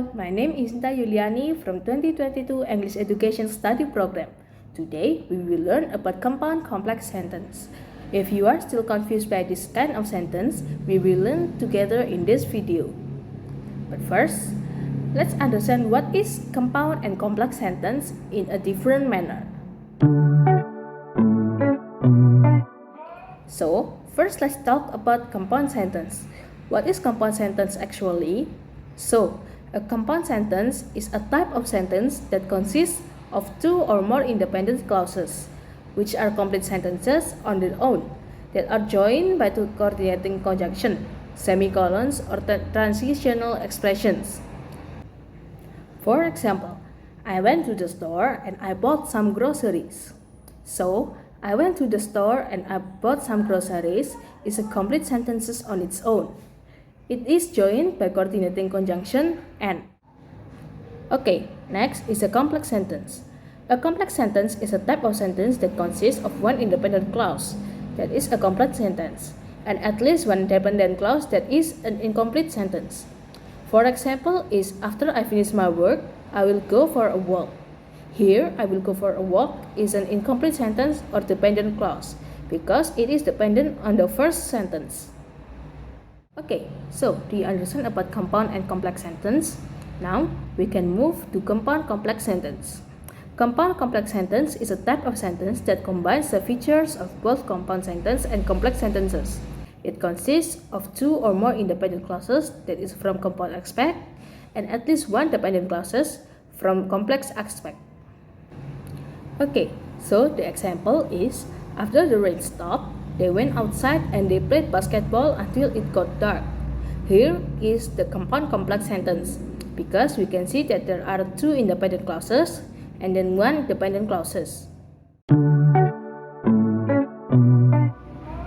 Hello, my name is Sinta Yuliani from 2022 English Education Study Program. Today, we will learn about compound complex sentence. If you are still confused by this kind of sentence, we will learn together in this video. But first, let's understand what is compound and complex sentence in a different manner. So, first let's talk about compound sentence. What is compound sentence actually? So, a compound sentence is a type of sentence that consists of two or more independent clauses, which are complete sentences on their own, that are joined by two coordinating conjunction, semicolons, or transitional expressions. For example, I went to the store and I bought some groceries. So, I went to the store and I bought some groceries is a complete sentence on its own. It is joined by coordinating conjunction and. Okay, next is a complex sentence. A complex sentence is a type of sentence that consists of one independent clause, that is a complete sentence, and at least one dependent clause that is an incomplete sentence. For example, is after I finish my work, I will go for a walk. Here, I will go for a walk is an incomplete sentence or dependent clause because it is dependent on the first sentence. Okay, so do you understand about compound and complex sentence? Now, we can move to compound complex sentence. Compound complex sentence is a type of sentence that combines the features of both compound sentence and complex sentences. It consists of two or more independent clauses that is from compound aspect and at least one dependent clauses from complex aspect. Okay, so the example is after the rain stopped, they went outside and they played basketball until it got dark. Here is the compound complex sentence because we can see that there are two independent clauses and then one dependent clauses.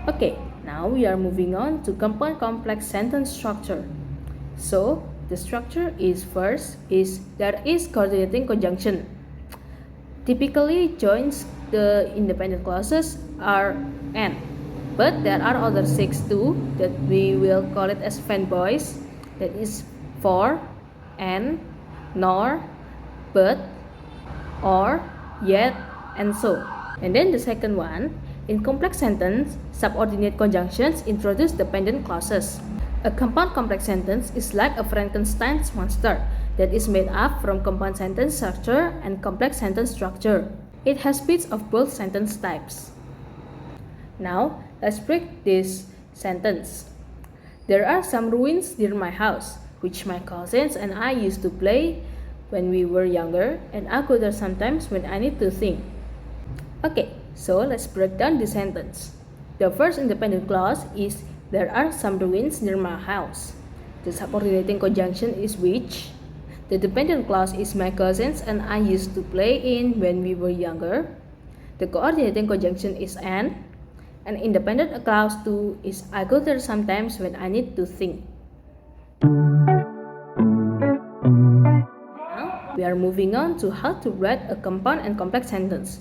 Okay, now we are moving on to compound complex sentence structure. So the structure is first is there is coordinating conjunction. Typically joins the independent clauses are and. But there are other 6 too that we will call it as fanboys. That is for, and, nor, but, or, yet, and so. And then the second one, in complex sentence, subordinate conjunctions introduce dependent clauses. A compound complex sentence is like a Frankenstein's monster that is made up from compound sentence structure and complex sentence structure. It has bits of both sentence types. Now, let's break this sentence. There are some ruins near my house, which my cousins and I used to play when we were younger, and I go there sometimes when I need to think. Okay, so let's break down the sentence. The first independent clause is there are some ruins near my house. The subordinating conjunction is which. The dependent clause is my cousins and I used to play in when we were younger. The coordinating conjunction is and. An independent clause too is I go there sometimes when I need to think. Now we are moving on to how to write a compound and complex sentence.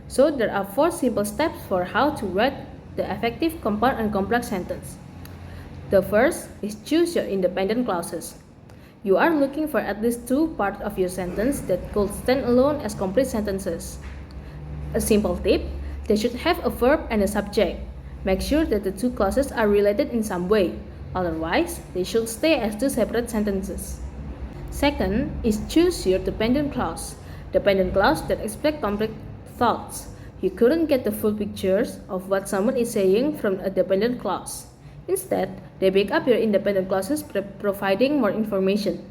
So there are 4 simple steps for how to write the effective compound and complex sentence. The first is choose your independent clauses. You are looking for at least 2 parts of your sentence that could stand alone as complete sentences. A simple tip. They should have a verb and a subject. Make sure that the 2 clauses are related in some way. Otherwise, they should stay as 2 separate sentences. Second is choose your dependent clause. Dependent clause that express complex thoughts. You couldn't get the full pictures of what someone is saying from a dependent clause. Instead, they back up your independent clauses providing more information.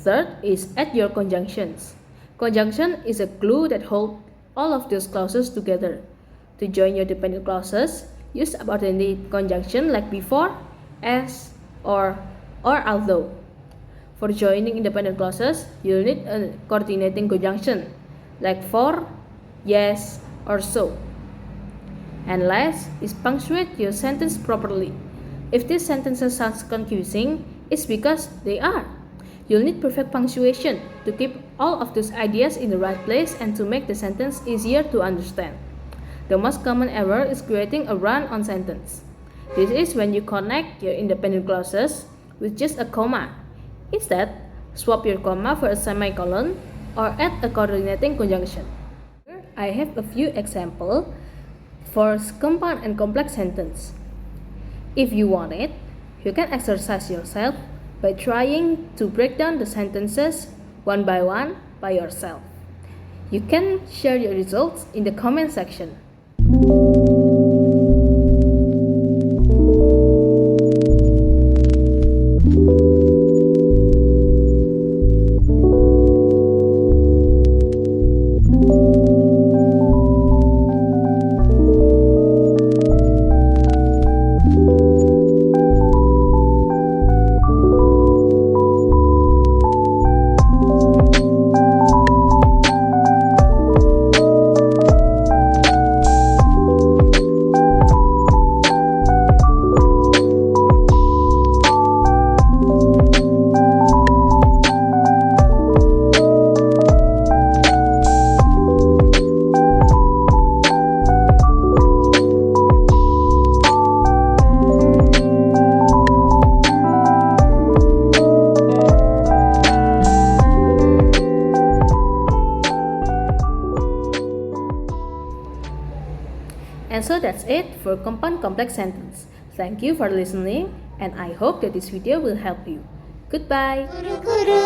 Third is add your conjunctions. Conjunction is a glue that holds all of those clauses together. To join your dependent clauses, use subordinate conjunction like before, as, or although. For joining independent clauses, you'll need a coordinating conjunction like for, yes, or so. And last is punctuate your sentence properly. If these sentences sound confusing, it's because they are. You'll need perfect punctuation to keep all of those ideas in the right place and to make the sentence easier to understand. The most common error is creating a run-on sentence. This is when you connect your independent clauses with just a comma. Instead, swap your comma for a semicolon, or add a coordinating conjunction. Here I have a few examples for compound and complex sentence. If you want it, you can exercise yourself by trying to break down the sentences one by yourself. You can share your results in the comment section. And so that's it for compound complex sentence. Thank you for listening, and I hope that this video will help you. Goodbye. Guru, guru,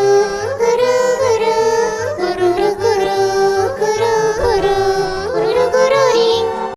guru, guru, guru.